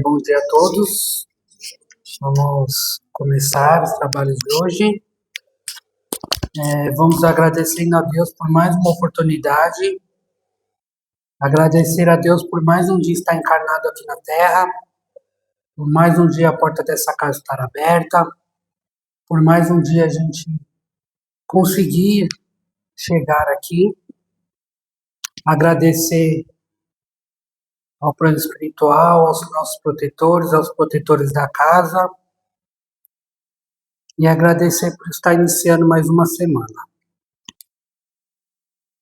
Bom dia a todos. Vamos começar os trabalhos de hoje. Vamos agradecendo a Deus por mais uma oportunidade, agradecer a Deus por mais um dia estar encarnado aqui na Terra, por mais um dia a porta dessa casa estar aberta, por mais um dia a gente conseguir chegar aqui, agradecer ao plano espiritual, aos nossos protetores, aos protetores da casa, e agradecer por estar iniciando mais uma semana.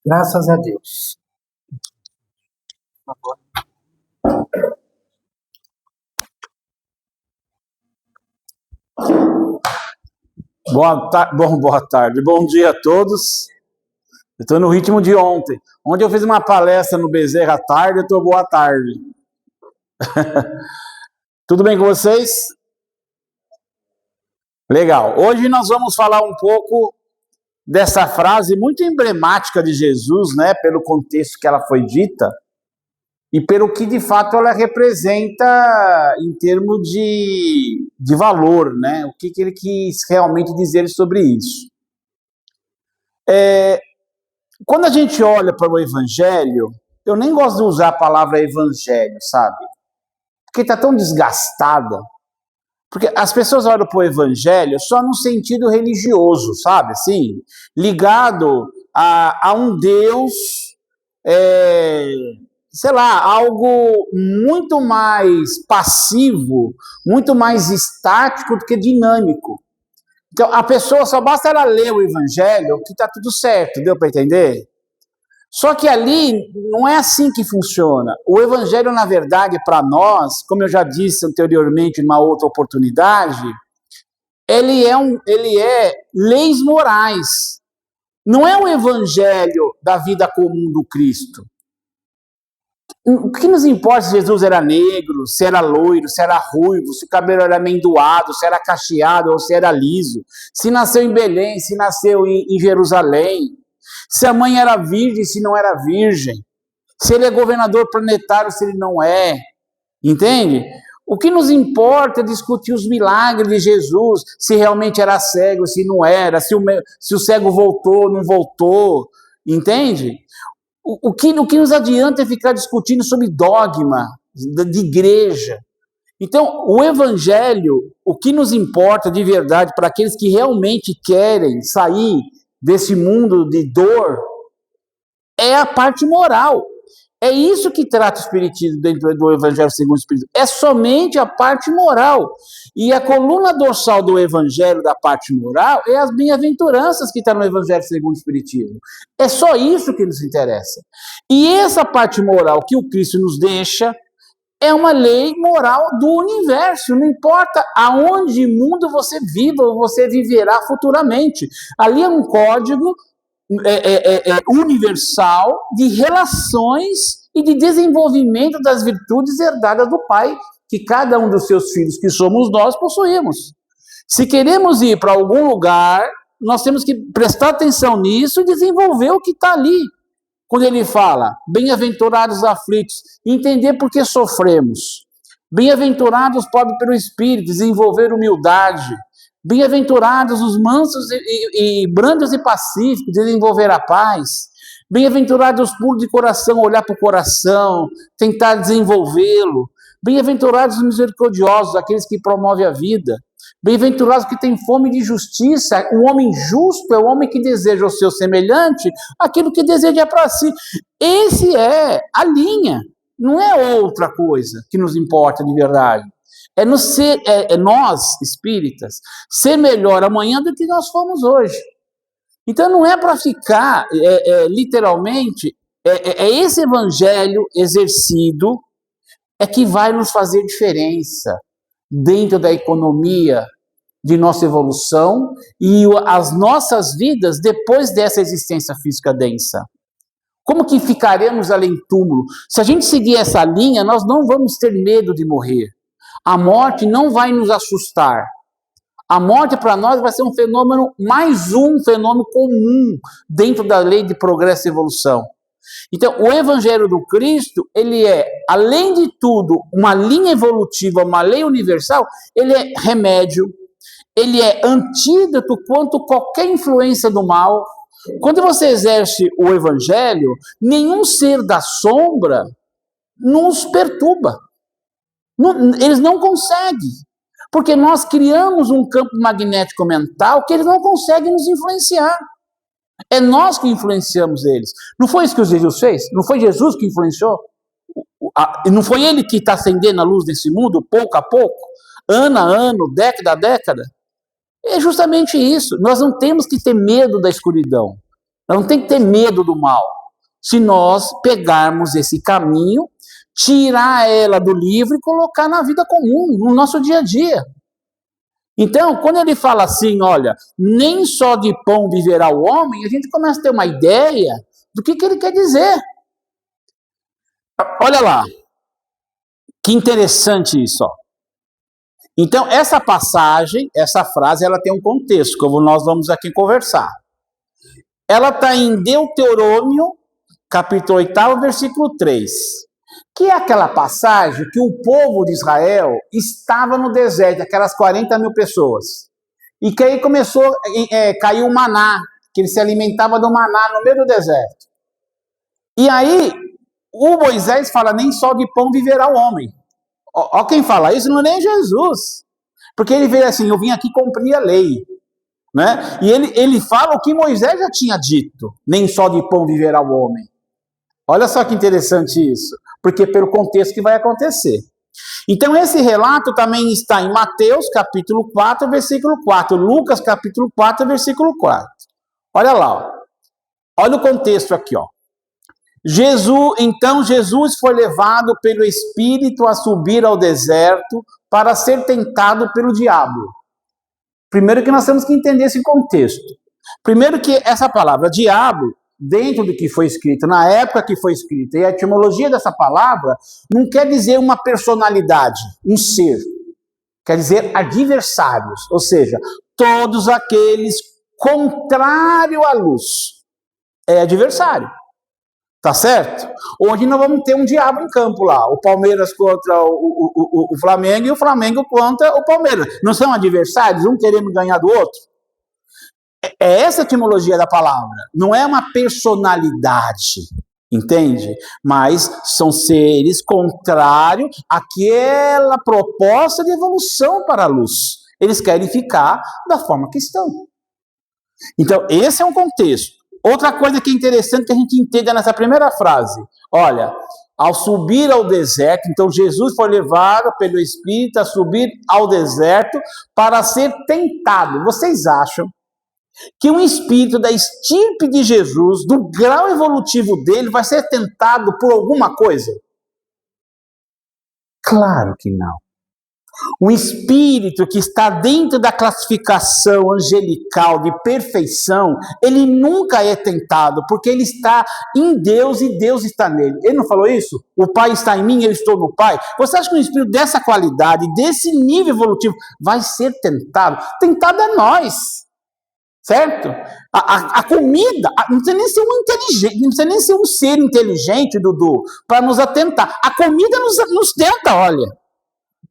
Graças a Deus. Boa tarde, bom dia a todos. Eu estou no ritmo de ontem. Ontem eu fiz uma palestra no Bezerra à tarde, eu estou boa tarde. Tudo bem com vocês? Legal. Hoje nós vamos falar um pouco dessa frase muito emblemática de Jesus, né? Pelo contexto que ela foi dita e pelo que de fato ela representa em termos de valor, né? O que ele quis realmente dizer sobre isso. Quando a gente olha para o Evangelho, eu nem gosto de usar a palavra Evangelho, sabe? Porque está tão desgastada. Porque as pessoas olham para o Evangelho só no sentido religioso, sabe? Assim, ligado a um Deus, sei lá, algo muito mais passivo, muito mais estático do que dinâmico. Então, a pessoa só basta ela ler o Evangelho que está tudo certo, deu para entender? Só que ali não é assim que funciona. O Evangelho, na verdade, para nós, como eu já disse anteriormente em uma outra oportunidade, ele é leis morais. Não é o Evangelho da vida comum do Cristo. O que nos importa se Jesus era negro, se era loiro, se era ruivo, se o cabelo era amendoado, se era cacheado ou se era liso, se nasceu em Belém, se nasceu em Jerusalém, se a mãe era virgem, se não era virgem, se ele é governador planetário, se ele não é, entende? O que nos importa é discutir os milagres de Jesus, se realmente era cego, se não era, se o cego voltou, não voltou, entende? O que nos adianta é ficar discutindo sobre dogma de igreja. Então, o Evangelho, o que nos importa de verdade para aqueles que realmente querem sair desse mundo de dor, é a parte moral. É isso que trata o Espiritismo dentro do Evangelho segundo o Espiritismo. É somente a parte moral. E a coluna dorsal do Evangelho da parte moral é as bem-aventuranças que está no Evangelho segundo o Espiritismo. É só isso que nos interessa. E essa parte moral que o Cristo nos deixa é uma lei moral do universo. Não importa aonde mundo você viva ou você viverá futuramente. Ali é um código universal de relações e de desenvolvimento das virtudes herdadas do Pai, que cada um dos seus filhos, que somos nós, possuímos. Se queremos ir para algum lugar, nós temos que prestar atenção nisso e desenvolver o que está ali. Quando ele fala, bem-aventurados os aflitos, entender por que sofremos. Bem-aventurados os pobres pelo Espírito, desenvolver humildade. Bem-aventurados os mansos e brandos e pacíficos, desenvolver a paz. Bem-aventurados os puros de coração, olhar para o coração, tentar desenvolvê-lo. Bem-aventurados os misericordiosos, aqueles que promovem a vida. Bem-aventurados que têm fome de justiça. O homem justo é o homem que deseja ao seu semelhante aquilo que deseja para si. Esse é a linha, não é outra coisa que nos importa de verdade. Nós, espíritas, ser melhor amanhã do que nós fomos hoje. Então não é para ficar, literalmente, esse evangelho exercido que vai nos fazer diferença dentro da economia de nossa evolução e as nossas vidas depois dessa existência física densa. Como que ficaremos além do túmulo? Se a gente seguir essa linha, nós não vamos ter medo de morrer. A morte não vai nos assustar. A morte para nós vai ser um fenômeno, mais um fenômeno comum dentro da lei de progresso e evolução. Então, o Evangelho do Cristo, ele é, além de tudo, uma linha evolutiva, uma lei universal, ele é remédio, ele é antídoto contra qualquer influência do mal. Quando você exerce o Evangelho, nenhum ser da sombra nos perturba. Eles não conseguem, porque nós criamos um campo magnético mental que eles não conseguem nos influenciar. É nós que influenciamos eles. Não foi isso que Jesus fez? Não foi Jesus que influenciou? Não foi ele que está acendendo a luz desse mundo, pouco a pouco, ano a ano, década a década? É justamente isso. Nós não temos que ter medo da escuridão. Nós não temos que ter medo do mal. Se nós pegarmos esse caminho, tirar ela do livro e colocar na vida comum, no nosso dia a dia. Então, quando ele fala assim, olha, nem só de pão viverá o homem, a gente começa a ter uma ideia do que ele quer dizer. Olha lá, que interessante isso, ó. Então, essa passagem, essa frase, ela tem um contexto, como nós vamos aqui conversar. Ela está em Deuterônio, capítulo 8, versículo 3. Que é aquela passagem que o povo de Israel estava no deserto, aquelas 40 mil pessoas. E que aí começou a cair o maná, que ele se alimentava do maná no meio do deserto. E aí, o Moisés fala, nem só de pão viverá o homem. Ó, quem fala isso não é nem Jesus. Porque ele veio assim, eu vim aqui cumprir a lei. Né? E ele fala o que Moisés já tinha dito, nem só de pão viverá o homem. Olha só que interessante isso, porque pelo contexto que vai acontecer. Então esse relato também está em Mateus capítulo 4, versículo 4, Lucas capítulo 4, versículo 4. Olha lá, ó. Olha o contexto aqui, ó. Então Jesus foi levado pelo Espírito a subir ao deserto para ser tentado pelo diabo. Primeiro que nós temos que entender esse contexto. Primeiro que essa palavra diabo, dentro do que foi escrito, na época que foi escrita, e a etimologia dessa palavra não quer dizer uma personalidade, um ser. Quer dizer adversários, ou seja, todos aqueles contrários à luz. É adversário. Tá certo? Hoje nós vamos ter um diabo em campo lá. O Palmeiras contra o Flamengo e o Flamengo contra o Palmeiras. Não são adversários, um querendo ganhar do outro? É essa a etimologia da palavra. Não é uma personalidade, entende? Mas são seres contrários àquela proposta de evolução para a luz. Eles querem ficar da forma que estão. Então, esse é um contexto. Outra coisa que é interessante que a gente entenda nessa primeira frase. Olha, ao subir ao deserto, então Jesus foi levado pelo Espírito a subir ao deserto para ser tentado. Vocês acham que um espírito da estirpe de Jesus, do grau evolutivo dele, vai ser tentado por alguma coisa? Claro que não. Um espírito que está dentro da classificação angelical de perfeição, ele nunca é tentado, porque ele está em Deus e Deus está nele. Ele não falou isso? O Pai está em mim, eu estou no Pai. Você acha que um espírito dessa qualidade, desse nível evolutivo, vai ser tentado? Tentado é nós. Certo? A comida, não precisa nem ser um inteligente, não precisa nem ser um ser inteligente, Dudu, para nos atentar. A comida nos tenta, olha.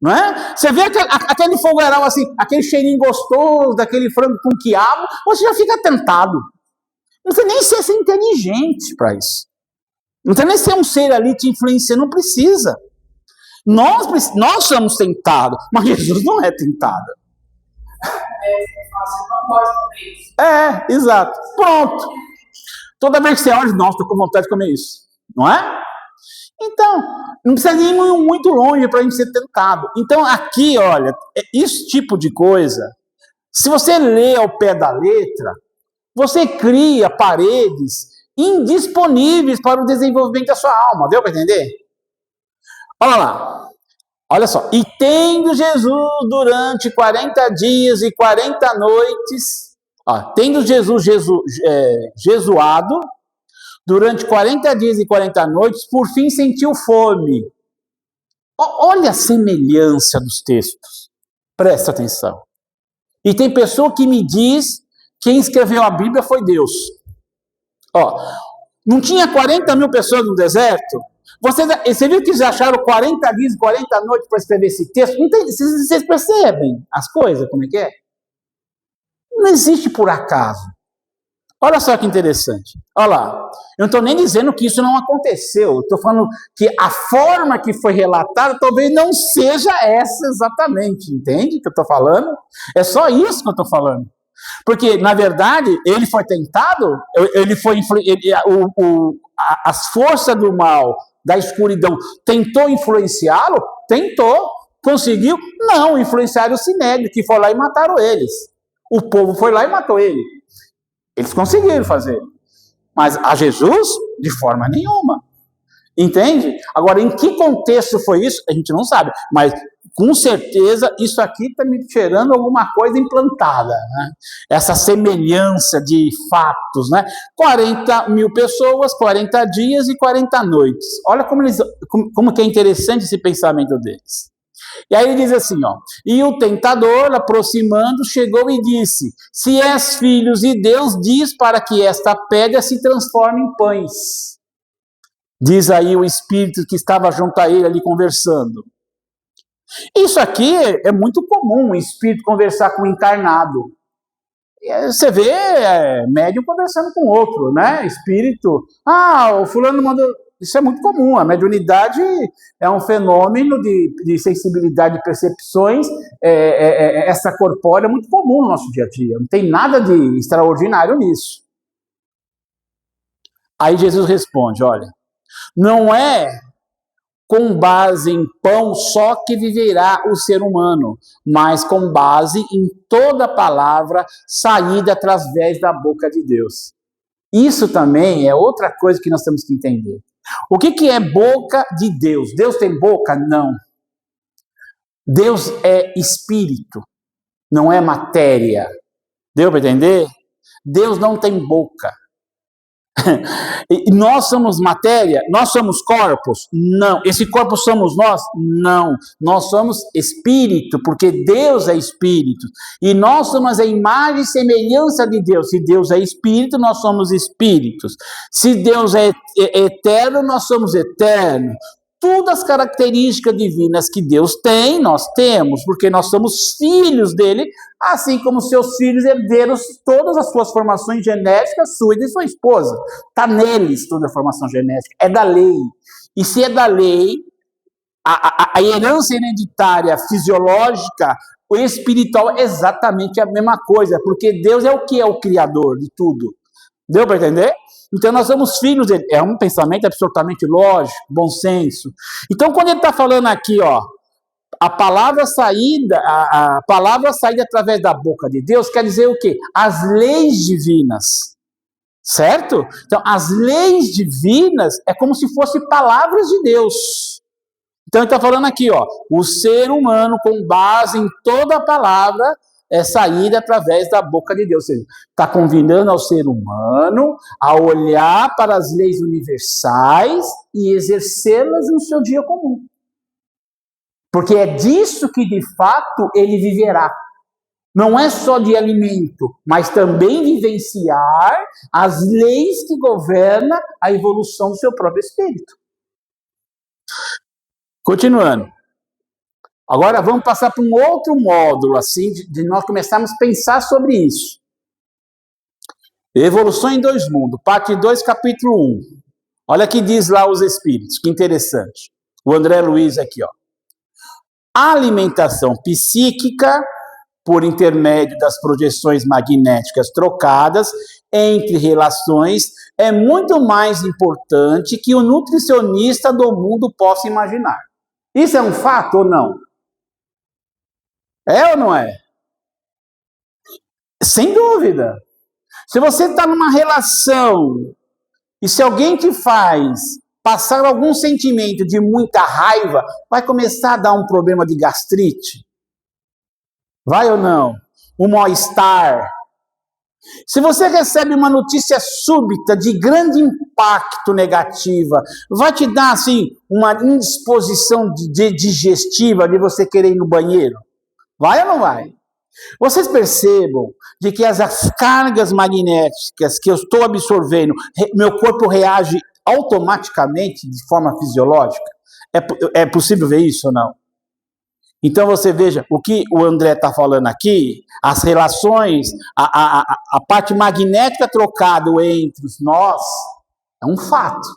Não é? Você vê aquele fogaral assim, aquele cheirinho gostoso, daquele frango com quiabo, você já fica tentado. Não precisa nem ser inteligente para isso. Não precisa nem ser um ser ali te influenciando, não precisa. Nós somos tentados, mas Jesus não é tentado. Exato. Pronto. Toda vez que você olha, nossa, estou com vontade de comer isso. Não é? Então, não precisa nem ir muito longe para a gente ser tentado. Então, aqui, olha, esse tipo de coisa, se você lê ao pé da letra, você cria paredes indisponíveis para o desenvolvimento da sua alma. Deu para entender? Olha lá. Olha só. E tendo Jesus durante 40 dias e 40 noites, tendo Jesus jesuado, durante 40 dias e 40 noites, por fim sentiu fome. Olha a semelhança dos textos. Presta atenção. E tem pessoa que me diz que quem escreveu a Bíblia foi Deus. Não tinha 40 mil pessoas no deserto? Você viu que eles acharam 40 dias e 40 noites para escrever esse texto? Não tem, vocês percebem as coisas, como é que é? Não existe por acaso. Olha só que interessante. Olha lá. Eu não estou nem dizendo que isso não aconteceu. Estou falando que a forma que foi relatada talvez não seja essa exatamente. Entende o que eu estou falando? É só isso que eu estou falando. Porque, na verdade, ele foi tentado, as forças do mal, da escuridão, tentou influenciá-lo? Tentou. Conseguiu? Não, influenciaram o Sinédrio, que foi lá e mataram eles. O povo foi lá e matou ele. Eles conseguiram fazer. Mas a Jesus, de forma nenhuma. Entende? Agora, em que contexto foi isso? A gente não sabe. Mas, com certeza, isso aqui está me cheirando alguma coisa implantada. Né? Essa semelhança de fatos. Né? 40 mil pessoas, 40 dias e 40 noites. Olha como que é interessante esse pensamento deles. E aí ele diz assim, ó, e o tentador, aproximando, chegou e disse, se és filhos de Deus, diz para que esta pedra se transforme em pães. Diz aí o espírito que estava junto a ele ali conversando. Isso aqui é muito comum, o espírito conversar com o encarnado. Você vê médium conversando com outro, né? Espírito, o fulano mandou... Isso é muito comum, a mediunidade é um fenômeno de sensibilidade de percepções extracorpórea muito comum no nosso dia a dia, não tem nada de extraordinário nisso. Aí Jesus responde, olha, não é com base em pão só que viverá o ser humano, mas com base em toda palavra saída através da boca de Deus. Isso também é outra coisa que nós temos que entender. O que é boca de Deus? Deus tem boca? Não. Deus é espírito, não é matéria. Deu para entender? Deus não tem boca. E nós somos matéria? Nós somos corpos? Não. Esse corpo somos nós? Não. Nós somos espírito, porque Deus é espírito. E nós somos a imagem e semelhança de Deus. Se Deus é espírito, nós somos espíritos. Se Deus é eterno, nós somos eternos. Todas as características divinas que Deus tem, nós temos, porque nós somos filhos dele, assim como seus filhos herdeiros todas as suas formações genéticas, sua e de sua esposa. Está neles toda a formação genética, é da lei. E se é da lei, a herança hereditária fisiológica, o espiritual é exatamente a mesma coisa, porque Deus é o que é o criador de tudo. Deu para entender? Então nós somos filhos dele. É um pensamento absolutamente lógico, bom senso. Então quando ele está falando aqui, ó, a palavra saída através da boca de Deus quer dizer o quê? As leis divinas. Certo? Então as leis divinas é como se fossem palavras de Deus. Então ele está falando aqui, ó, o ser humano com base em toda a palavra é saída através da boca de Deus. Ou seja, está convidando ao ser humano a olhar para as leis universais e exercê-las no seu dia comum. Porque é disso que, de fato, ele viverá. Não é só de alimento, mas também vivenciar as leis que governam a evolução do seu próprio espírito. Continuando. Agora vamos passar para um outro módulo, assim, de nós começarmos a pensar sobre isso. Evolução em dois mundos, parte 2, capítulo 1. Olha o que diz lá os espíritos, que interessante. O André Luiz aqui, ó. A alimentação psíquica, por intermédio das projeções magnéticas trocadas entre relações, é muito mais importante que o nutricionista do mundo possa imaginar. Isso é um fato ou não? É ou não é? Sem dúvida. Se você está numa relação e se alguém te faz passar algum sentimento de muita raiva, vai começar a dar um problema de gastrite? Vai ou não? Um mal-estar. Se você recebe uma notícia súbita de grande impacto negativa, vai te dar assim uma indisposição digestiva de você querer ir no banheiro? Vai ou não vai? Vocês percebam de que as cargas magnéticas que eu estou absorvendo, meu corpo reage automaticamente de forma fisiológica? É possível ver isso ou não? Então você veja o que o André está falando aqui, as relações, a parte magnética trocada entre nós, é um fato.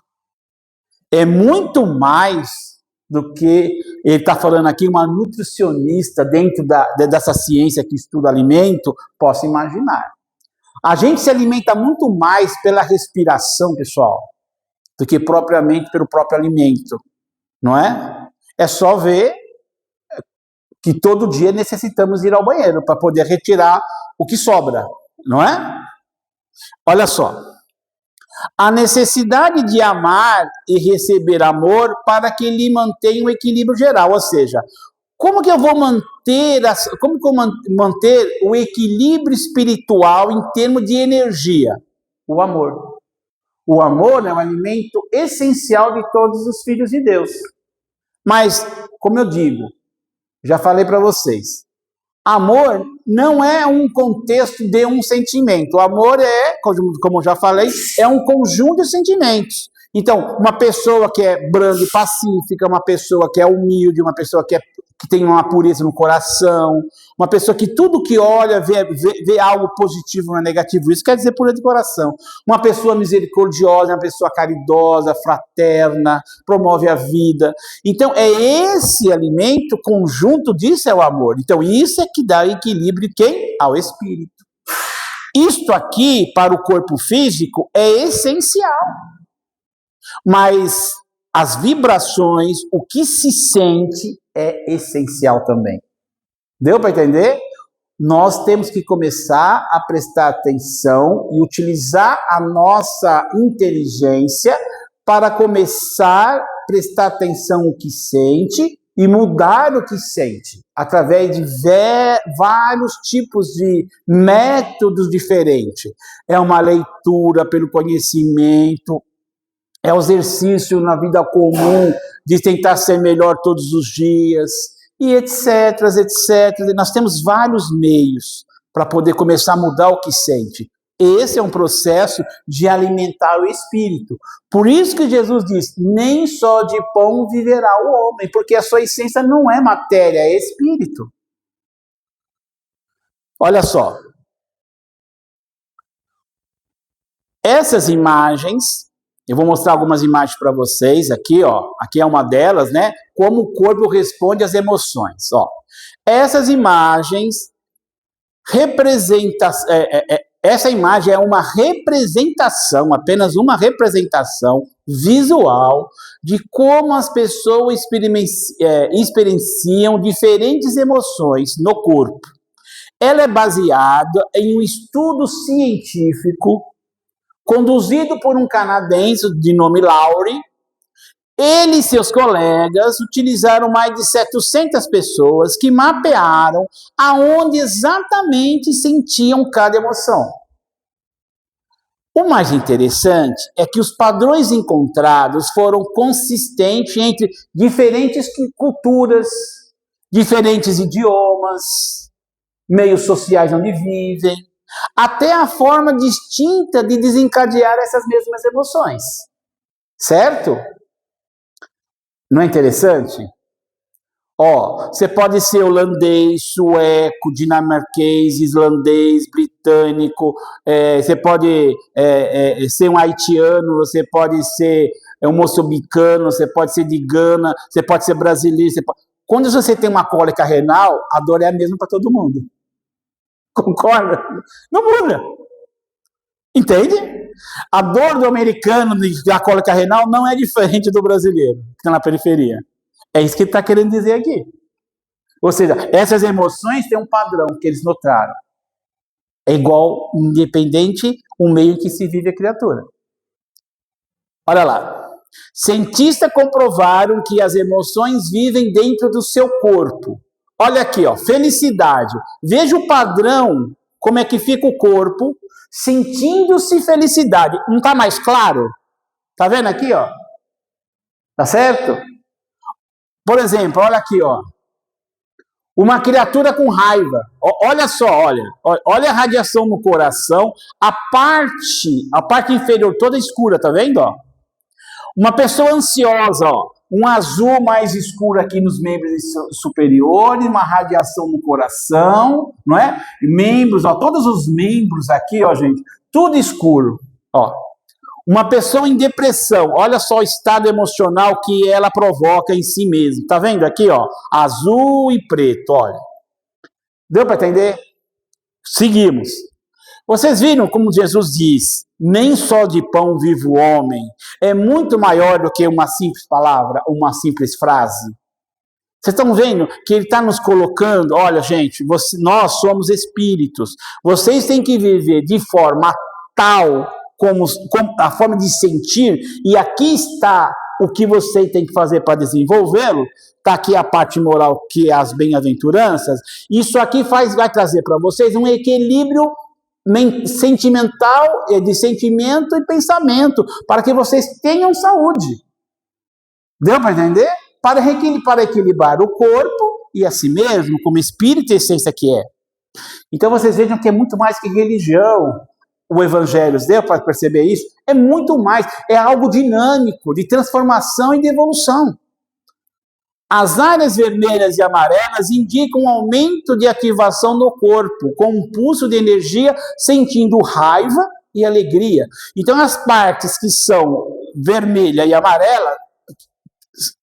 É muito mais do que ele está falando aqui, uma nutricionista dentro dessa ciência que estuda alimento, possa imaginar. A gente se alimenta muito mais pela respiração, pessoal, do que propriamente pelo próprio alimento, não é? É só ver que todo dia necessitamos ir ao banheiro para poder retirar o que sobra, não é? Olha só. A necessidade de amar e receber amor para que ele mantenha um equilíbrio geral, ou seja, como que eu vou manter o equilíbrio espiritual em termos de energia? O amor. O amor é um alimento essencial de todos os filhos de Deus. Mas, como eu digo, já falei para vocês, amor não é um contexto de um sentimento. O amor é, como já falei, é um conjunto de sentimentos. Então, uma pessoa que é branda e pacífica, uma pessoa que é humilde, uma pessoa que tem uma pureza no coração, uma pessoa que tudo que olha vê algo positivo, não é negativo. Isso quer dizer pureza de coração. Uma pessoa misericordiosa, uma pessoa caridosa, fraterna, promove a vida. Então, é esse alimento, conjunto disso é o amor. Então, isso é que dá equilíbrio quem? Ao espírito. Isto aqui, para o corpo físico, é essencial. Mas as vibrações, o que se sente, é essencial também. Deu para entender? Nós temos que começar a prestar atenção e utilizar a nossa inteligência para começar a prestar atenção no que sente e mudar o que sente, através de vários tipos de métodos diferentes. É uma leitura pelo conhecimento, é o exercício na vida comum de tentar ser melhor todos os dias, e etc, etc. Nós temos vários meios para poder começar a mudar o que sente. Esse é um processo de alimentar o espírito. Por isso que Jesus diz, nem só de pão viverá o homem, porque a sua essência não é matéria, é espírito. Olha só. Essas imagens, eu vou mostrar algumas imagens para vocês aqui, ó. Aqui é uma delas, né? Como o corpo responde às emoções, ó. Essas imagens representam... essa imagem é uma representação, apenas uma representação visual de como as pessoas experienciam diferentes emoções no corpo. Ela é baseada em um estudo científico conduzido por um canadense de nome Lowry. Ele e seus colegas utilizaram mais de 700 pessoas que mapearam aonde exatamente sentiam cada emoção. O mais interessante é que os padrões encontrados foram consistentes entre diferentes culturas, diferentes idiomas, meios sociais onde vivem, até a forma distinta de desencadear essas mesmas emoções. Certo? Não é interessante? Ó, você pode ser holandês, sueco, dinamarquês, islandês, britânico, você pode ser um haitiano, você pode ser um moçambicano, você pode ser de Gana, você pode ser brasileiro. Quando você tem uma cólica renal, a dor é a mesma para todo mundo. Concorda? Não muda. Entende? A dor do americano da cólica renal não é diferente do brasileiro, que está na periferia. É isso que ele está querendo dizer aqui. Ou seja, essas emoções têm um padrão que eles notaram. É igual, independente, o meio em que se vive a criatura. Olha lá. Cientistas comprovaram que as emoções vivem dentro do seu corpo. Olha aqui, ó, felicidade. Veja o padrão, como é que fica o corpo, sentindo-se felicidade. Não está mais claro? Tá vendo aqui, ó? Tá certo? Por exemplo, olha aqui, ó. Uma criatura com raiva. Olha só, olha a radiação no coração, a parte inferior toda escura, tá vendo? Ó? Uma pessoa ansiosa, ó, um azul mais escuro aqui nos membros superiores, uma radiação no coração, não é? Membros, ó, todos os membros aqui, ó, gente, tudo escuro, ó. Uma pessoa em depressão, olha só o estado emocional que ela provoca em si mesma. Tá vendo aqui, ó? Azul e preto, olha. Deu para entender? Seguimos. Vocês viram como Jesus diz, nem só de pão vive o homem, é muito maior do que uma simples palavra, uma simples frase. Vocês estão vendo que ele está nos colocando, olha gente, nós somos espíritos, vocês têm que viver de forma tal, como a forma de sentir, e aqui está o que você tem que fazer para desenvolvê-lo, está aqui a parte moral, que é as bem-aventuranças, isso aqui vai trazer para vocês um equilíbrio sentimental, de sentimento e pensamento, para que vocês tenham saúde. Deu para entender? Para equilibrar o corpo e a si mesmo, como espírito e essência que é. Então vocês vejam que é muito mais que religião. O Evangelho, deu para perceber isso? É muito mais, é algo dinâmico, de transformação e de evolução. As áreas vermelhas e amarelas indicam um aumento de ativação no corpo, com um pulso de energia, sentindo raiva e alegria. Então, as partes que são vermelha e amarela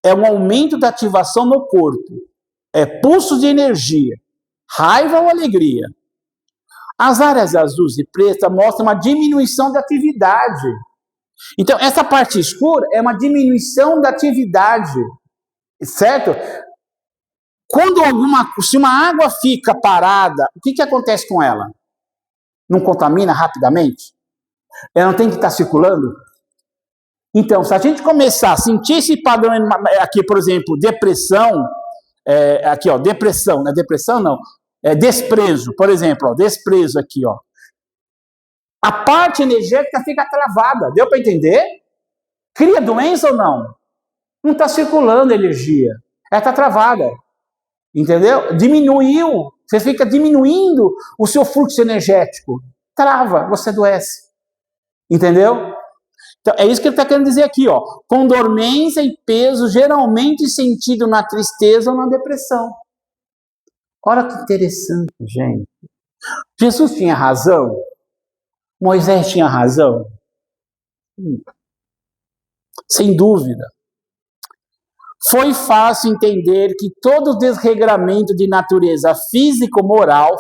é um aumento da ativação no corpo. É pulso de energia, raiva ou alegria. As áreas azuis e pretas mostram uma diminuição da atividade. Então, essa parte escura é uma diminuição da atividade. Certo? Se uma água fica parada, o que acontece com ela? Não contamina rapidamente? Ela não tem que estar circulando? Então, se a gente começar a sentir esse padrão aqui, por exemplo, depressão, aqui, ó, depressão, não é depressão, não, é desprezo, por exemplo, ó, desprezo aqui, ó. A parte energética fica travada, deu para entender? Cria doença ou não? Não está circulando energia, ela está travada, entendeu? Diminuiu, você fica diminuindo o seu fluxo energético, trava, você adoece, entendeu? Então, é isso que ele está querendo dizer aqui, ó, com dormência e peso geralmente sentido na tristeza ou na depressão. Olha que interessante, gente. Jesus tinha razão? Moisés tinha razão? Sem dúvida. Foi fácil entender que todo desregramento de natureza físico-moral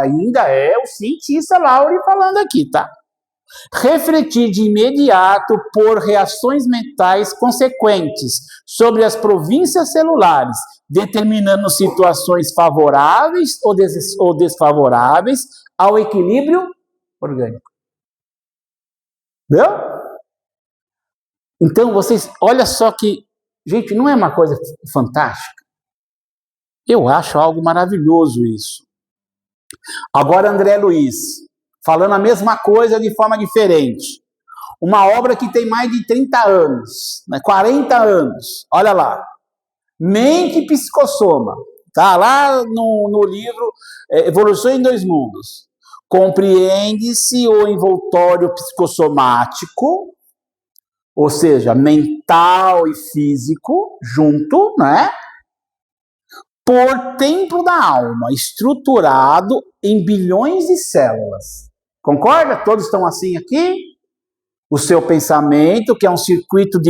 ainda é o cientista Lauri falando aqui, tá? Refletir de imediato por reações mentais consequentes sobre as províncias celulares, determinando situações favoráveis ou desfavoráveis ao equilíbrio orgânico. Entendeu? Então, vocês, olha só que, gente, não é uma coisa fantástica? Eu acho algo maravilhoso isso. Agora, André Luiz, falando a mesma coisa de forma diferente. Uma obra que tem mais de 30 anos, né, 40 anos, olha lá. Mente e psicossoma, tá lá no livro Evolução em Dois Mundos. Compreende-se o envoltório psicossomático, ou seja, mental e físico, junto, né? Por templo da alma, estruturado em bilhões de células. Concorda? Todos estão assim aqui? O seu pensamento, que é um circuito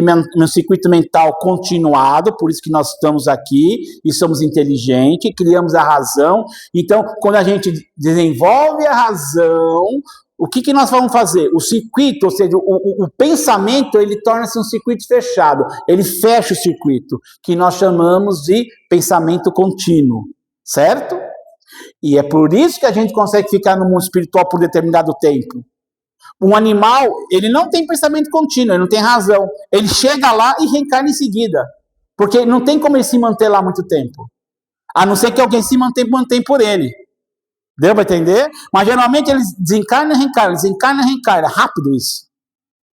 mental continuado, por isso que nós estamos aqui e somos inteligentes, criamos a razão. Então, quando a gente desenvolve a razão, o que nós vamos fazer? O circuito, ou seja, o pensamento, ele torna-se um circuito fechado. Ele fecha o circuito, que nós chamamos de pensamento contínuo, certo? E é por isso que a gente consegue ficar no mundo espiritual por determinado tempo. Um animal, ele não tem pensamento contínuo, ele não tem razão. Ele chega lá e reencarna em seguida. Porque não tem como ele se manter lá muito tempo. A não ser que alguém se mantém por ele. Deu para entender? Mas geralmente eles desencarnam e reencarnam, rápido isso.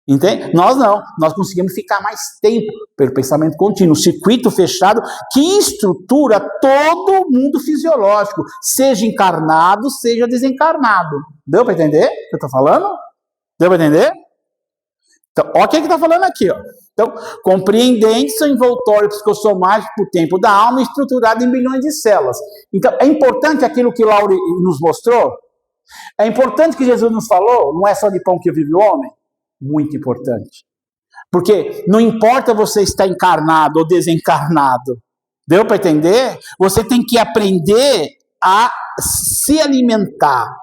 Entende? Nós não, nós conseguimos ficar mais tempo pelo pensamento contínuo, circuito fechado que estrutura todo o mundo fisiológico, seja encarnado, seja desencarnado. Deu para entender o que eu estou falando? Deu para entender? Então, olha o que está falando aqui. Ó. Então, compreendente seu envoltório psicossomático por tempo da alma estruturado em bilhões de células. Então, é importante aquilo que Laure nos mostrou? É importante que Jesus nos falou, não é só de pão que vive o homem? Muito importante. Porque não importa você estar encarnado ou desencarnado. Deu para entender? Você tem que aprender a se alimentar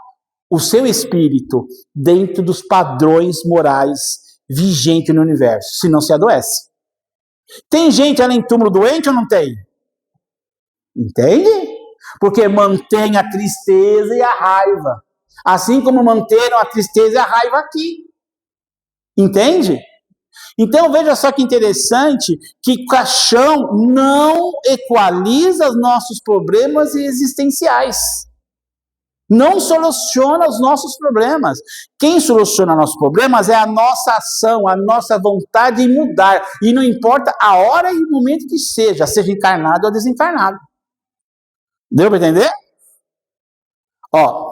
o seu espírito dentro dos padrões morais vigentes no universo, senão se adoece. Tem gente além do túmulo doente ou não tem? Entende? Porque mantém a tristeza e a raiva. Assim como manteram a tristeza e a raiva aqui. Entende? Então veja só que interessante que o caixão não equaliza os nossos problemas existenciais. Não soluciona os nossos problemas. Quem soluciona nossos problemas é a nossa ação, a nossa vontade de mudar. E não importa a hora e o momento que seja encarnado ou desencarnado. Deu para entender? Ó.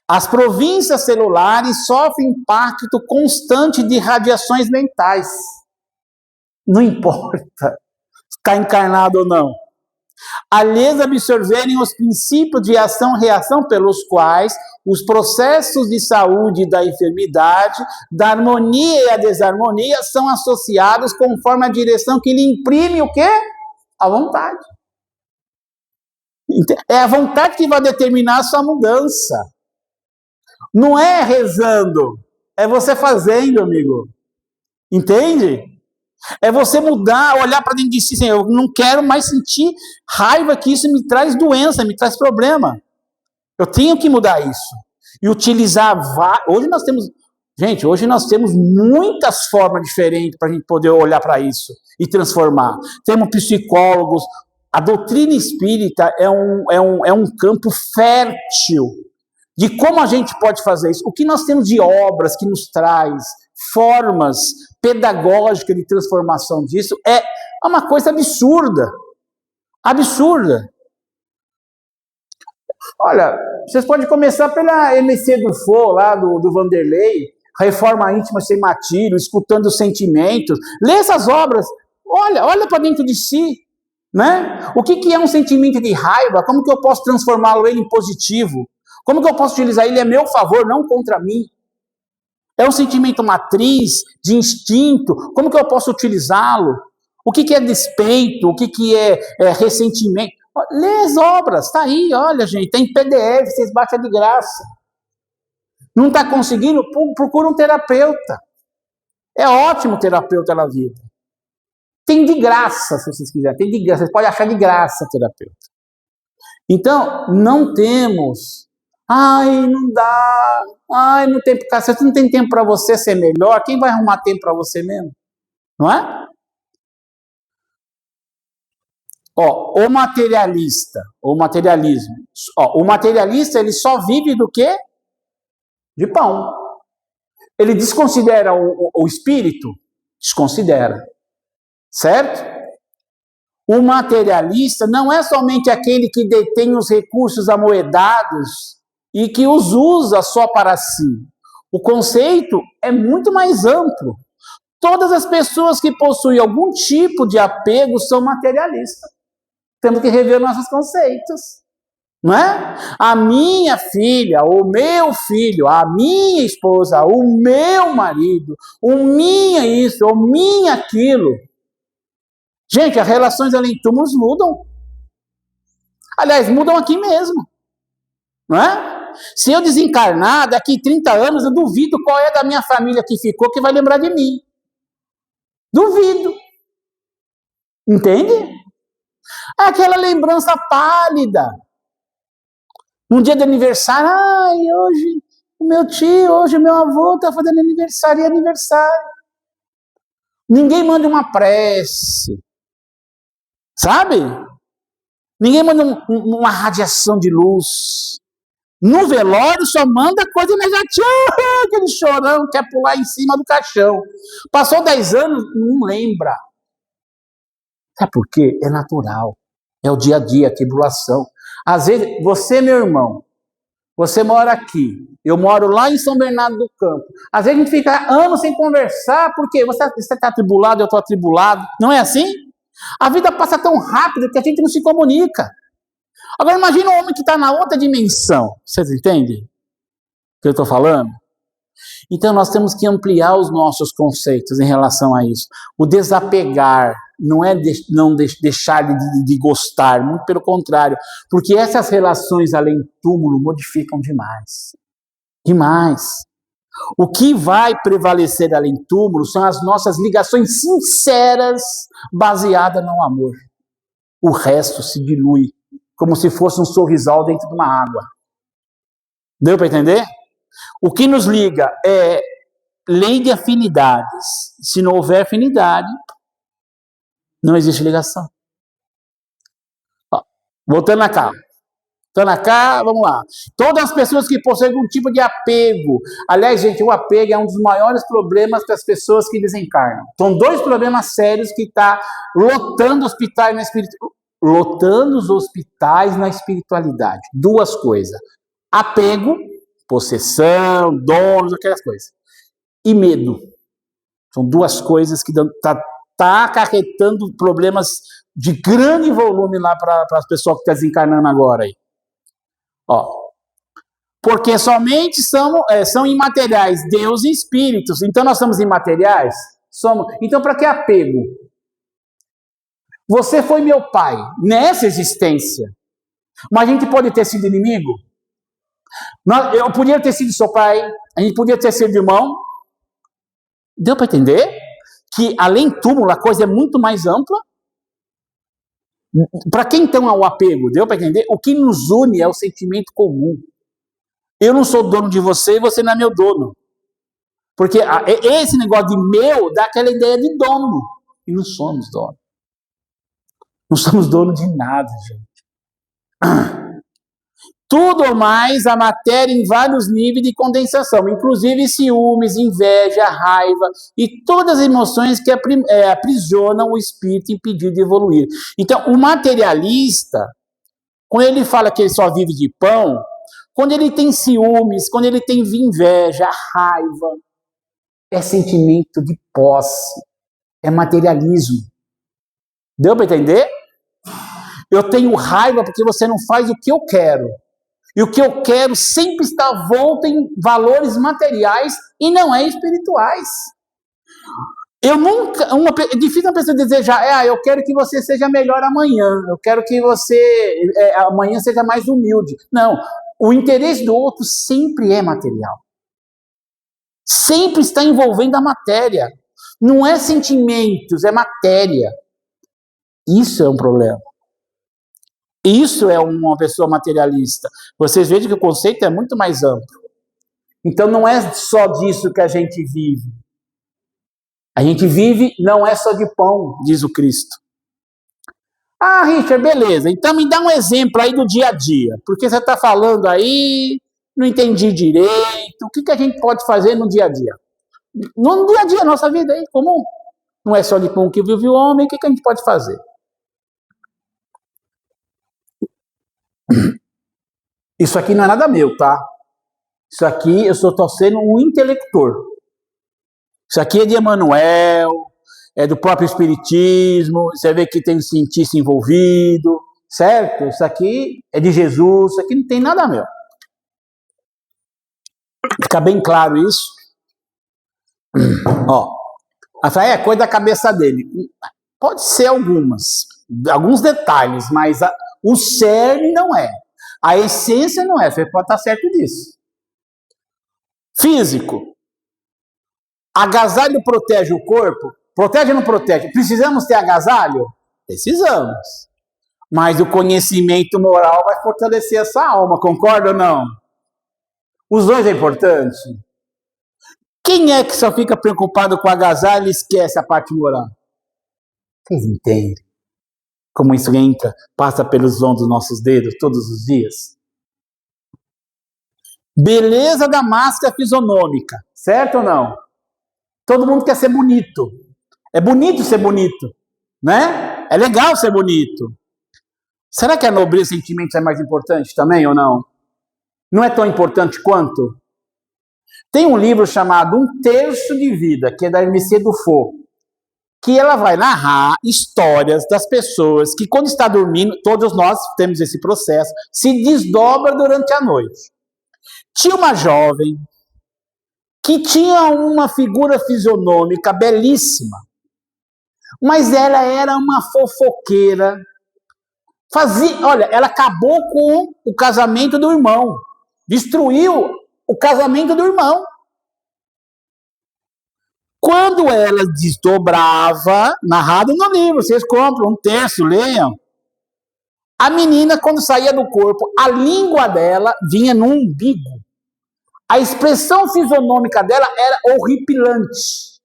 As províncias celulares sofrem impacto constante de radiações mentais. Não importa se está encarnado ou não. Alheios a absorverem os princípios de ação-reação pelos quais os processos de saúde da enfermidade, da harmonia e a desarmonia são associados conforme a direção que lhe imprime o quê? A vontade. É a vontade que vai determinar a sua mudança. Não é rezando, é você fazendo, amigo. Entende? É você mudar, olhar para dentro de si, assim, eu não quero mais sentir raiva, que isso me traz doença, me traz problema. Eu tenho que mudar isso. E utilizar, hoje nós temos muitas formas diferentes para a gente poder olhar para isso e transformar. Temos psicólogos, a doutrina espírita é um campo fértil de como a gente pode fazer isso. O que nós temos de obras que nos traz formas pedagógicas de transformação disso é uma coisa absurda. Absurda. Olha, vocês podem começar pela MC do Fô, lá do Vanderlei, Reforma Íntima Sem Martírio, Escutando os Sentimentos. Lê essas obras, olha para dentro de si. Né? O que é um sentimento de raiva? Como que eu posso transformá-lo em positivo? Como que eu posso utilizar ele a meu favor, não contra mim? É um sentimento matriz, de instinto. Como que eu posso utilizá-lo? O que é despeito? O que é ressentimento? Lê as obras, está aí, olha, gente, tem PDF, vocês baixam de graça. Não está conseguindo? Procura um terapeuta. É ótimo terapeuta na vida. Tem de graça, se vocês quiserem, tem de graça, vocês podem achar de graça terapeuta. Então, não temos, não dá, não tem, se você não tem tempo para você ser melhor, quem vai arrumar tempo para você mesmo? Não é? O materialismo. O materialista, ele só vive do quê? De pão. Ele desconsidera o espírito? Desconsidera. Certo? O materialista não é somente aquele que detém os recursos amoedados e que os usa só para si. O conceito é muito mais amplo. Todas as pessoas que possuem algum tipo de apego são materialistas. Temos que rever nossos conceitos. Não é? A minha filha, o meu filho, a minha esposa, o meu marido, o minha isso, o minha aquilo. Gente, as relações além de túmulos mudam. Aliás, mudam aqui mesmo. Não é? Se eu desencarnar, daqui 30 anos, eu duvido qual é da minha família que ficou que vai lembrar de mim. Duvido. Entende? Aquela lembrança pálida. Um dia de aniversário, hoje o meu tio, hoje o meu avô está fazendo aniversário e aniversário. Ninguém manda uma prece. Sabe? Ninguém manda uma radiação de luz. No velório só manda coisa negativa, aquele chorão, quer pular em cima do caixão. Passou 10 anos, não lembra. Sabe por quê? É natural. É o dia a dia, a tribulação. Às vezes, você, meu irmão, você mora aqui, eu moro lá em São Bernardo do Campo. Às vezes a gente fica anos sem conversar, porque você está atribulado, eu estou atribulado. Não é assim? A vida passa tão rápido que a gente não se comunica. Agora imagina um homem que está na outra dimensão. Vocês entendem o que eu estou falando? Então nós temos que ampliar os nossos conceitos em relação a isso. O desapegar não é deixar de gostar, muito pelo contrário, porque essas relações além do túmulo modificam demais. Demais. O que vai prevalecer além do túmulo são as nossas ligações sinceras baseadas no amor. O resto se dilui, como se fosse um sorrisal dentro de uma água. Deu para entender? O que nos liga é lei de afinidades. Se não houver afinidade, não existe ligação. Ó, voltando cá. Vamos lá. Todas as pessoas que possuem algum tipo de apego. Aliás, gente, o apego é um dos maiores problemas para as pessoas que desencarnam. São 2 problemas sérios que estão lotando hospitais na espiritualidade. Lotando os hospitais na espiritualidade. 2 coisas. Apego, possessão, donos, aquelas coisas. E medo. São 2 coisas que tá acarretando problemas de grande volume lá para as pessoas que estão desencarnando agora aí. Ó, porque somente são imateriais, Deus e espíritos. Então nós somos imateriais? Somos. Então para que apego? Você foi meu pai nessa existência, mas a gente pode ter sido inimigo? Eu podia ter sido seu pai, a gente podia ter sido irmão. Deu para entender? Que além do túmulo a coisa é muito mais ampla. Para quem então é o apego? Deu para entender? O que nos une é o sentimento comum. Eu não sou dono de você e você não é meu dono. Porque esse negócio de meu dá aquela ideia de dono. E não somos dono. Não somos dono de nada, gente. Tudo ou mais a matéria em vários níveis de condensação, inclusive ciúmes, inveja, raiva e todas as emoções que aprisionam o espírito impedido de evoluir. Então, o materialista, quando ele fala que ele só vive de pão, quando ele tem ciúmes, quando ele tem inveja, raiva, é sentimento de posse, é materialismo. Deu para entender? Eu tenho raiva porque você não faz o que eu quero. E o que eu quero sempre está volta em valores materiais e não é espirituais. É difícil uma pessoa desejar, eu quero que você seja melhor amanhã, eu quero que você amanhã seja mais humilde. Não, o interesse do outro sempre é material. Sempre está envolvendo a matéria. Não é sentimentos, é matéria. Isso é um problema. Isso é uma pessoa materialista. Vocês vejam que o conceito é muito mais amplo. Então não é só disso que a gente vive. A gente vive não é só de pão, diz o Cristo. Ah, Richard, beleza. Então me dá um exemplo aí do dia a dia. Porque você está falando aí, não entendi direito. O que a gente pode fazer no dia a dia? No dia a dia, nossa vida é comum. Não é só de pão que vive o homem. O que a gente pode fazer? Isso aqui não é nada meu, tá? Isso aqui eu estou sendo um intelector. Isso aqui é de Emmanuel, é do próprio Espiritismo, você vê que tem um cientista envolvido, certo? Isso aqui é de Jesus, isso aqui não tem nada meu. Fica bem claro isso? Ó, é coisa da cabeça dele. Pode ser alguns detalhes, mas o cerne não é. A essência não é, você pode estar certo disso. Físico. Agasalho protege o corpo? Protege ou não protege? Precisamos ter agasalho? Precisamos. Mas o conhecimento moral vai fortalecer essa alma, concorda ou não? Os 2 é importante. Quem é que só fica preocupado com o agasalho e esquece a parte moral? Vocês entendem como isso entra, passa pelos vãos dos nossos dedos todos os dias? Beleza da máscara fisionômica, certo ou não? Todo mundo quer ser bonito. É bonito ser bonito, né? É legal ser bonito. Será que a nobreza de sentimentos é mais importante também ou não? Não é tão importante quanto? Tem um livro chamado Um Terço de Vida, que é da MC Dufaux, que ela vai narrar histórias das pessoas que, quando está dormindo, todos nós temos esse processo, se desdobra durante a noite. Tinha uma jovem que tinha uma figura fisionômica belíssima, mas ela era uma fofoqueira. Olha, ela acabou com o casamento do irmão, destruiu o casamento do irmão. Quando ela desdobrava, narrado no livro, vocês compram um terço, leiam. A menina, quando saía do corpo, a língua dela vinha no umbigo. A expressão fisionômica dela era horripilante.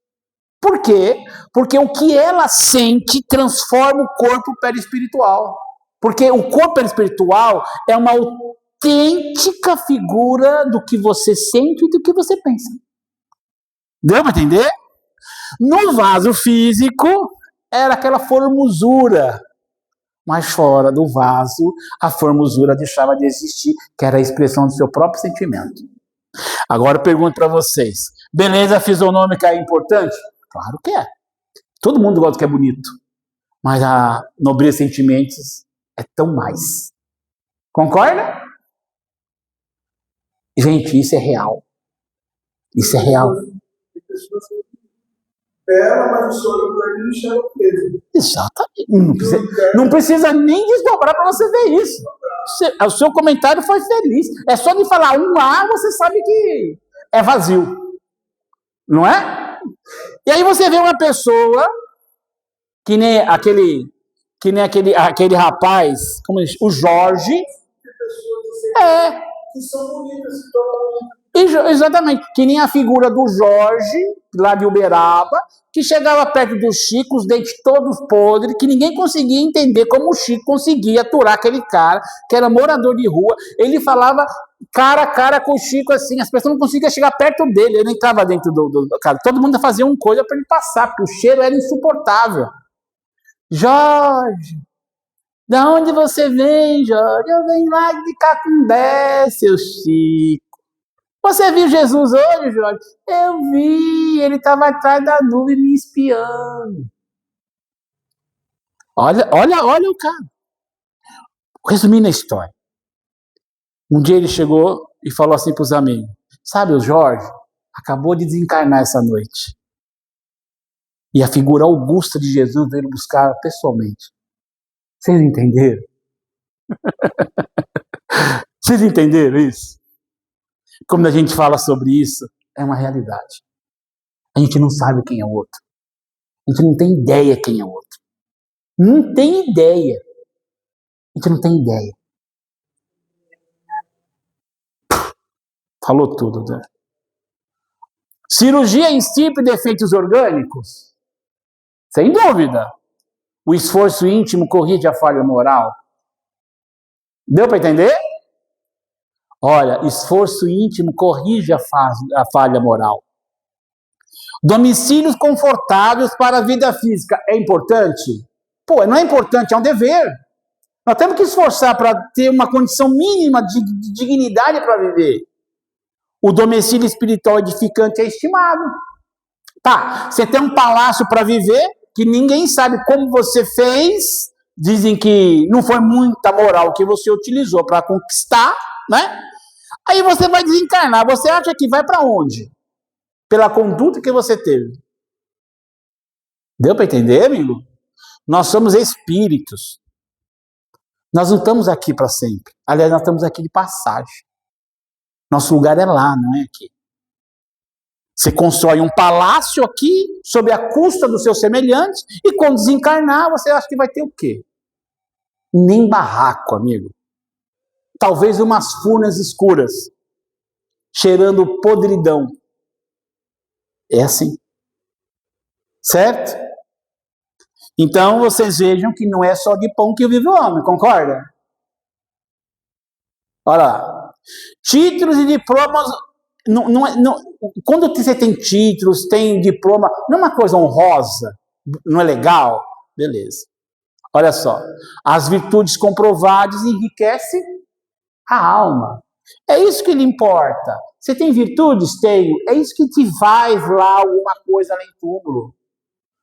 Por quê? Porque o que ela sente transforma o corpo perispiritual. Porque o corpo perispiritual é uma autêntica figura do que você sente e do que você pensa. Deu para entender? No vaso físico, era aquela formosura. Mas fora do vaso, a formosura deixava de existir, que era a expressão do seu próprio sentimento. Agora eu pergunto para vocês: beleza fisionômica é importante? Claro que é. Todo mundo gosta do que é bonito. Mas a nobreza de sentimentos é tão mais. Concorda? Gente, isso é real. Isso é real. Ela, mas o sonho para ele não chega mesmo. Exatamente. Não precisa nem desdobrar para você ver isso. O seu comentário foi feliz. É só de falar um A, você sabe que é vazio. Não é? E aí você vê uma pessoa que nem aquele rapaz, como diz, o Jorge. Que são bonitas, que Exatamente, que nem a figura do Jorge, lá de Uberaba, que chegava perto do Chico, os dentes todos podres, que ninguém conseguia entender como o Chico conseguia aturar aquele cara, que era morador de rua. Ele falava cara a cara com o Chico assim, as pessoas não conseguiam chegar perto dele, ele entrava dentro do cara. Todo mundo fazia uma coisa para ele passar, porque o cheiro era insuportável. Jorge, da onde você vem, Jorge? Eu venho lá de Cacundé, seu Chico. Você viu Jesus hoje, Jorge? Eu vi, ele estava atrás da nuvem me espiando. Olha o cara. Resumindo a história. Um dia ele chegou e falou assim para os amigos: sabe, o Jorge acabou de desencarnar essa noite. E a figura augusta de Jesus veio buscar pessoalmente. Vocês entenderam? Vocês entenderam isso? Quando a gente fala sobre isso, é uma realidade. A gente não sabe quem é o outro. A gente não tem ideia quem é o outro. Não tem ideia. A gente não tem ideia. Falou tudo, né? Cirurgia extirpe defeitos orgânicos? Sem dúvida. O esforço íntimo corrige a falha moral? Deu para entender? Olha, esforço íntimo corrige a falha moral. Domicílios confortáveis para a vida física é importante? Pô, não é importante, é um dever. Nós temos que esforçar para ter uma condição mínima de dignidade para viver. O domicílio espiritual edificante é estimado. Tá, você tem um palácio para viver, que ninguém sabe como você fez, dizem que não foi muita moral que você utilizou para conquistar, né? Aí você vai desencarnar, você acha que vai para onde? Pela conduta que você teve. Deu para entender, amigo? Nós somos espíritos. Nós não estamos aqui para sempre. Aliás, nós estamos aqui de passagem. Nosso lugar é lá, não é aqui. Você constrói um palácio aqui, sob a custa dos seus semelhantes, e quando desencarnar, você acha que vai ter o quê? Nem barraco, amigo. Talvez umas furnas escuras, cheirando podridão. É assim. Certo? Então, vocês vejam que não é só de pão que vive o homem, concorda? Olha lá. Títulos e diplomas, quando você tem títulos, tem diploma, não é uma coisa honrosa, não é legal? Beleza. Olha só, as virtudes comprovadas enriquecem a alma. É isso que lhe importa. Você tem virtudes? Tenho. É isso que te faz lá alguma coisa lá em túmulo.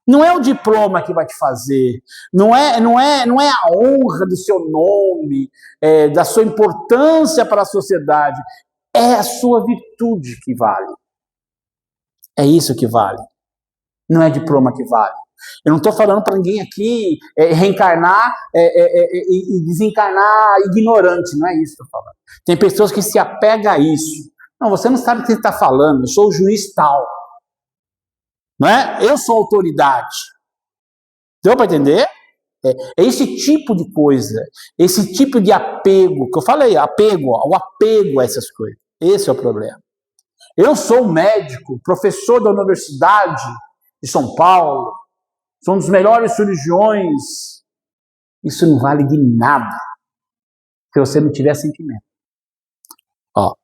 Não é o diploma que vai te fazer, não é a honra do seu nome, da sua importância para a sociedade, é a sua virtude que vale. É isso que vale. Não é diploma que vale. Eu não estou falando para ninguém aqui reencarnar e desencarnar ignorante, não é isso que eu estou falando. Tem pessoas que se apegam a isso. Não, você não sabe o que você está falando, eu sou o juiz tal. Não é? Eu sou autoridade. Deu para entender? É esse tipo de coisa, esse tipo de apego, que eu falei, o apego a essas coisas. Esse é o problema. Eu sou médico, professor da Universidade de São Paulo, sou um dos melhores cirurgiões. Isso não vale de nada se você não tiver sentimento. Ó,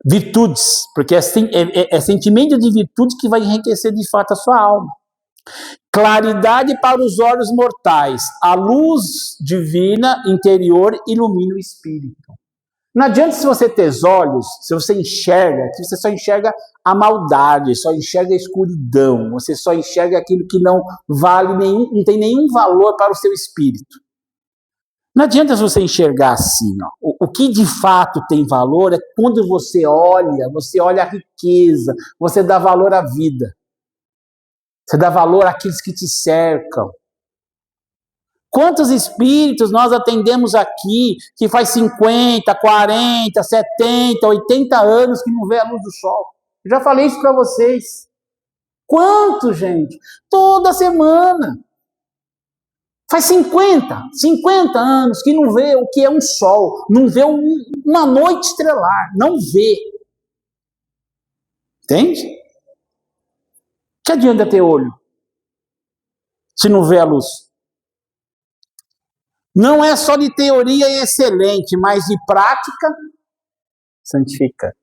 virtudes, porque é sentimento de virtude que vai enriquecer de fato a sua alma. Claridade para os olhos mortais. A luz divina interior ilumina o espírito. Não adianta se você ter olhos, se você enxerga, que você só enxerga a maldade, só enxerga a escuridão, você só enxerga aquilo que não vale nenhum, não tem nenhum valor para o seu espírito. Não adianta você enxergar assim. Ó. O que de fato tem valor é quando você olha a riqueza, você dá valor à vida. Você dá valor àqueles que te cercam. Quantos espíritos nós atendemos aqui que faz 50, 40, 70, 80 anos que não vê a luz do sol? Eu já falei isso para vocês. Quantos, gente? Toda semana. Faz 50 anos que não vê o que é um sol, não vê uma noite estrelar, não vê. Entende? Que adianta ter olho se não vê a luz? Não é só de teoria excelente, mas de prática santifica.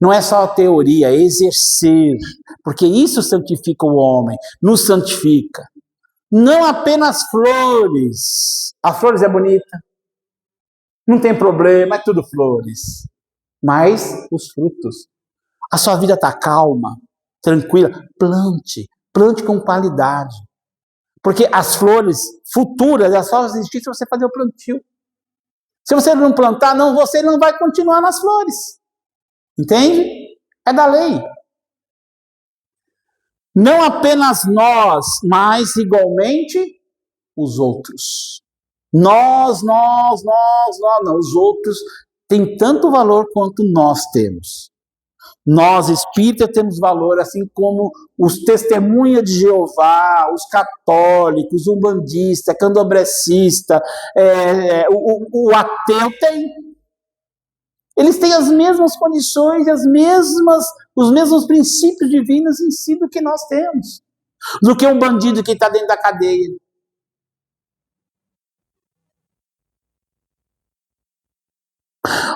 Não é só teoria, é exercer, porque isso santifica o homem, nos santifica. Não apenas flores. As flores é bonita, não tem problema, é tudo flores. Mas os frutos. A sua vida está calma, tranquila. Plante com qualidade. Porque as flores futuras, elas só existem se você fazer o plantio. Se você não plantar, você não vai continuar nas flores. Entende? É da lei. Não apenas nós, mas igualmente os outros. Nós, não. Os outros têm tanto valor quanto nós temos. Nós, espíritas, temos valor, assim como os testemunhas de Jeová, os católicos, o umbandista, candomblecista, o ateu tem. Eles têm as mesmas condições, os mesmos princípios divinos em si do que nós temos. Do que um bandido que está dentro da cadeia.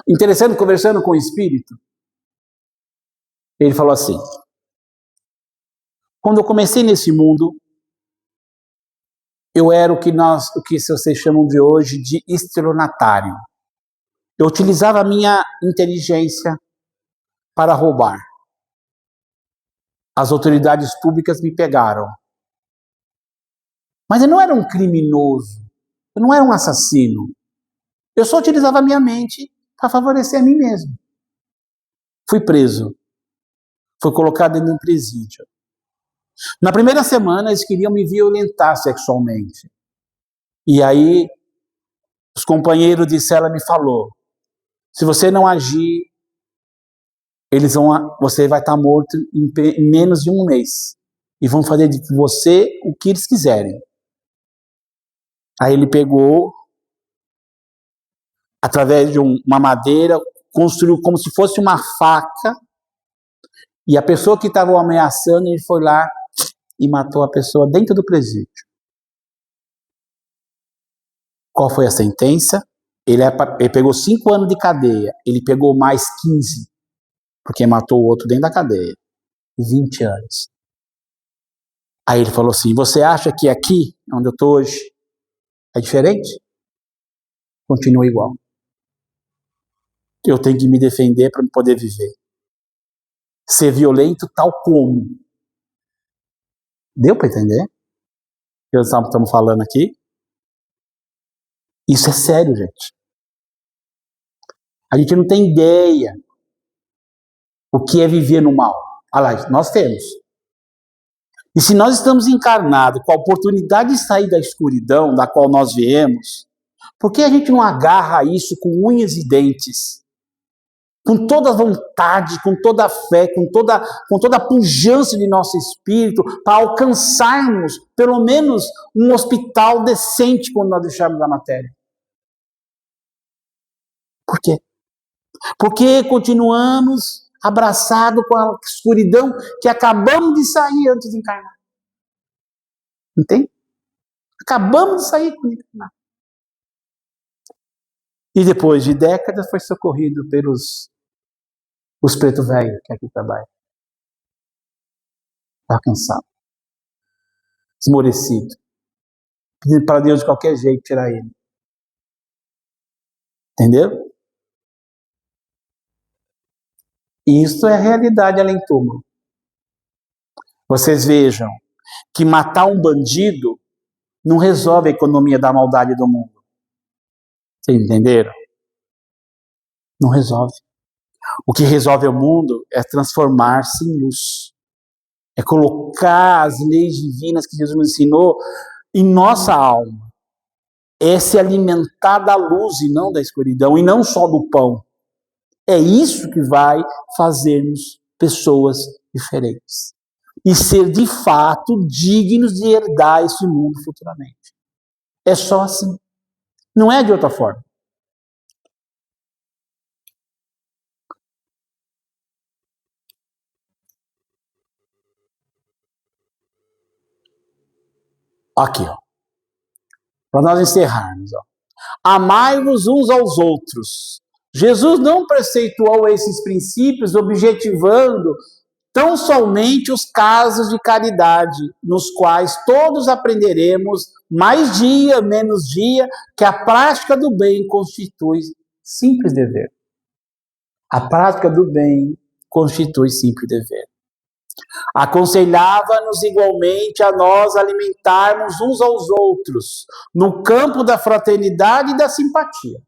Interessante, conversando com o espírito, ele falou assim: quando eu comecei nesse mundo, eu era o que vocês chamam de hoje de estelionatário. Eu utilizava a minha inteligência para roubar. As autoridades públicas me pegaram. Mas eu não era um criminoso, eu não era um assassino. Eu só utilizava a minha mente para favorecer a mim mesmo. Fui preso. Fui colocado dentro de um presídio. Na primeira semana, eles queriam me violentar sexualmente. E aí, os companheiros de cela me falaram: se você não agir, você vai estar morto em menos de um mês. E vão fazer de você o que eles quiserem. Aí ele pegou, através de uma madeira, construiu como se fosse uma faca. E a pessoa que estava o ameaçando, ele foi lá e matou a pessoa dentro do presídio. Qual foi a sentença? Ele pegou 5 anos de cadeia, ele pegou mais 15, porque matou o outro dentro da cadeia. 20 anos. Aí ele falou assim: você acha que aqui, onde eu estou hoje, é diferente? Continua igual. Eu tenho que me defender para poder viver. Ser violento tal como. Deu para entender? O que nós estamos falando aqui? Isso é sério, gente. A gente não tem ideia o que é viver no mal. Olha lá, nós temos. E se nós estamos encarnados com a oportunidade de sair da escuridão da qual nós viemos, por que a gente não agarra isso com unhas e dentes? Com toda a vontade, com toda a fé, com toda a pujança de nosso espírito, para alcançarmos, pelo menos, um hospital decente quando nós deixarmos a matéria. Por quê? Porque continuamos abraçados com a escuridão que acabamos de sair antes de encarnar. Entende? Acabamos de sair quando encarnar. E depois de décadas foi socorrido pelos os preto velho que aqui trabalham. Está cansado. Esmorecido. Pedindo para Deus de qualquer jeito tirar ele. Entendeu? Isso é realidade além túmulo. Vocês vejam que matar um bandido não resolve a economia da maldade do mundo. Vocês entenderam? Não resolve. O que resolve o mundo é transformar-se em luz. É colocar as leis divinas que Jesus nos ensinou em nossa alma. É se alimentar da luz e não da escuridão, e não só do pão. É isso que vai fazermos pessoas diferentes. E ser de fato dignos de herdar esse mundo futuramente. É só assim. Não é de outra forma. Aqui, ó. Para nós encerrarmos, ó. Amai-vos uns aos outros. Jesus não preceituou esses princípios objetivando tão somente os casos de caridade, nos quais todos aprenderemos, mais dia, menos dia, que a prática do bem constitui simples dever. A prática do bem constitui simples dever. Aconselhava-nos igualmente a nós alimentarmos uns aos outros, no campo da fraternidade e da simpatia.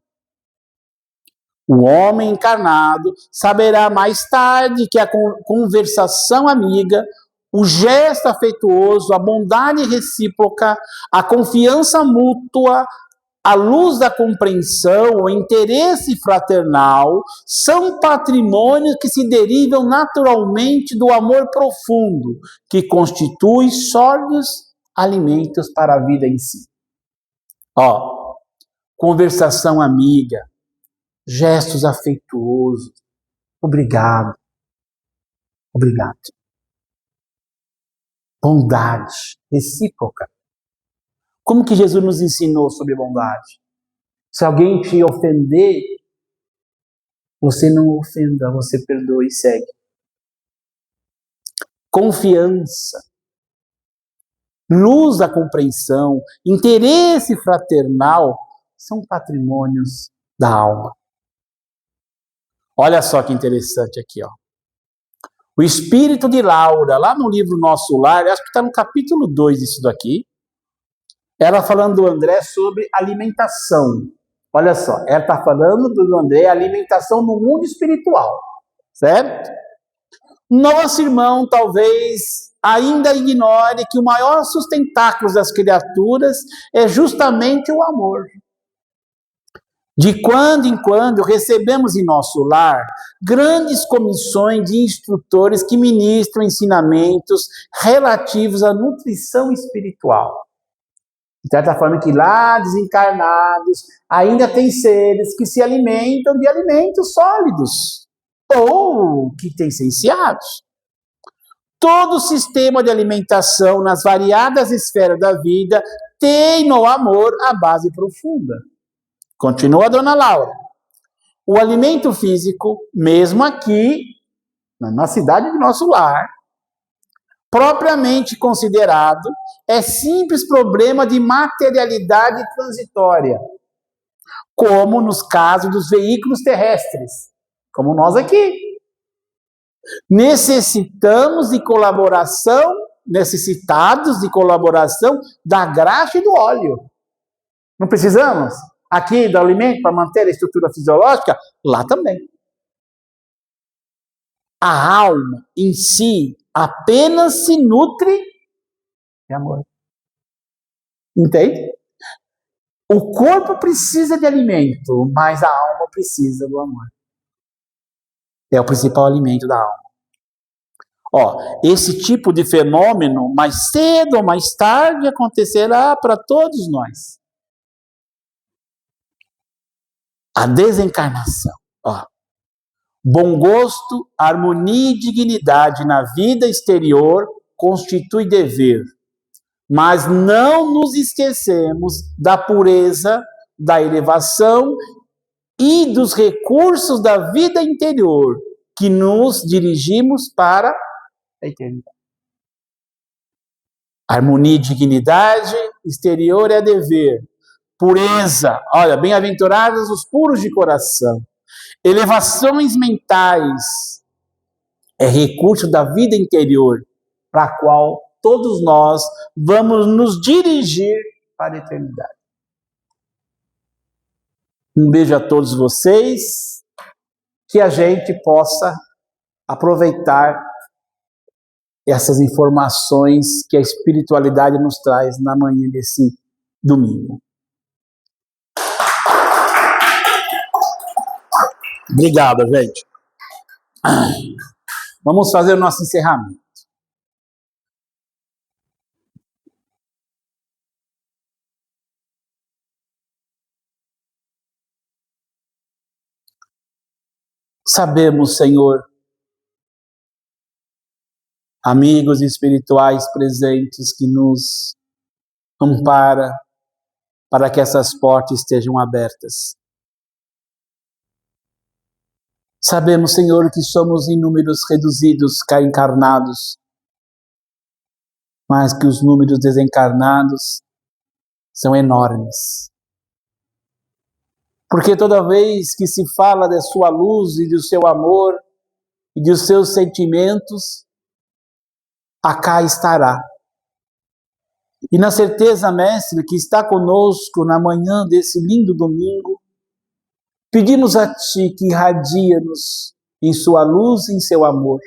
O homem encarnado saberá mais tarde que a conversação amiga, o gesto afetuoso, a bondade recíproca, a confiança mútua, a luz da compreensão, o interesse fraternal, são patrimônios que se derivam naturalmente do amor profundo, que constitui sólidos alimentos para a vida em si. Ó, conversação amiga, gestos afetuosos, obrigado, obrigado. Bondade recíproca. Como que Jesus nos ensinou sobre bondade? Se alguém te ofender, você não ofenda, você perdoa e segue. Confiança, luz da compreensão, interesse fraternal são patrimônios da alma. Olha só que interessante aqui, ó. O espírito de Laura, lá no livro Nosso Lar, acho que está no capítulo 2 disso daqui, ela falando do André sobre alimentação. Olha só, ela está falando do André alimentação no mundo espiritual, certo? Nosso irmão talvez ainda ignore que o maior sustentáculo das criaturas é justamente o amor. De quando em quando recebemos em nosso lar grandes comissões de instrutores que ministram ensinamentos relativos à nutrição espiritual. Então, está falando que lá, desencarnados, ainda tem seres que se alimentam de alimentos sólidos, ou que têm essenciados. Todo o sistema de alimentação nas variadas esferas da vida tem no amor a base profunda. Continua a dona Laura. O alimento físico, mesmo aqui, na cidade do nosso lar, propriamente considerado, é simples problema de materialidade transitória, como nos casos dos veículos terrestres, como nós aqui. Necessitados de colaboração da graxa e do óleo. Não precisamos? Aqui do alimento para manter a estrutura fisiológica? Lá também. A alma em si apenas se nutre de amor. Entende? O corpo precisa de alimento, mas a alma precisa do amor. É o principal alimento da alma. Esse tipo de fenômeno, mais cedo ou mais tarde, acontecerá para todos nós. A desencarnação. Bom gosto, harmonia e dignidade na vida exterior constitui dever. Mas não nos esquecemos da pureza, da elevação e dos recursos da vida interior, que nos dirigimos para a eternidade. Harmonia e dignidade, exterior é dever. Pureza, olha, bem-aventurados os puros de coração. Elevações mentais é recurso da vida interior, para a qual todos nós vamos nos dirigir para a eternidade. Um beijo a todos vocês, que a gente possa aproveitar essas informações que a espiritualidade nos traz na manhã desse domingo. Obrigado, gente. Vamos fazer o nosso encerramento. Sabemos, Senhor, amigos espirituais presentes que nos ampara para que essas portas estejam abertas. Sabemos, Senhor, que somos em números reduzidos, cá encarnados, mas que os números desencarnados são enormes. Porque toda vez que se fala da sua luz e do seu amor e dos seus sentimentos, acá estará. E na certeza, Mestre, que está conosco na manhã desse lindo domingo, pedimos a Ti que irradia-nos em sua luz e em seu amor.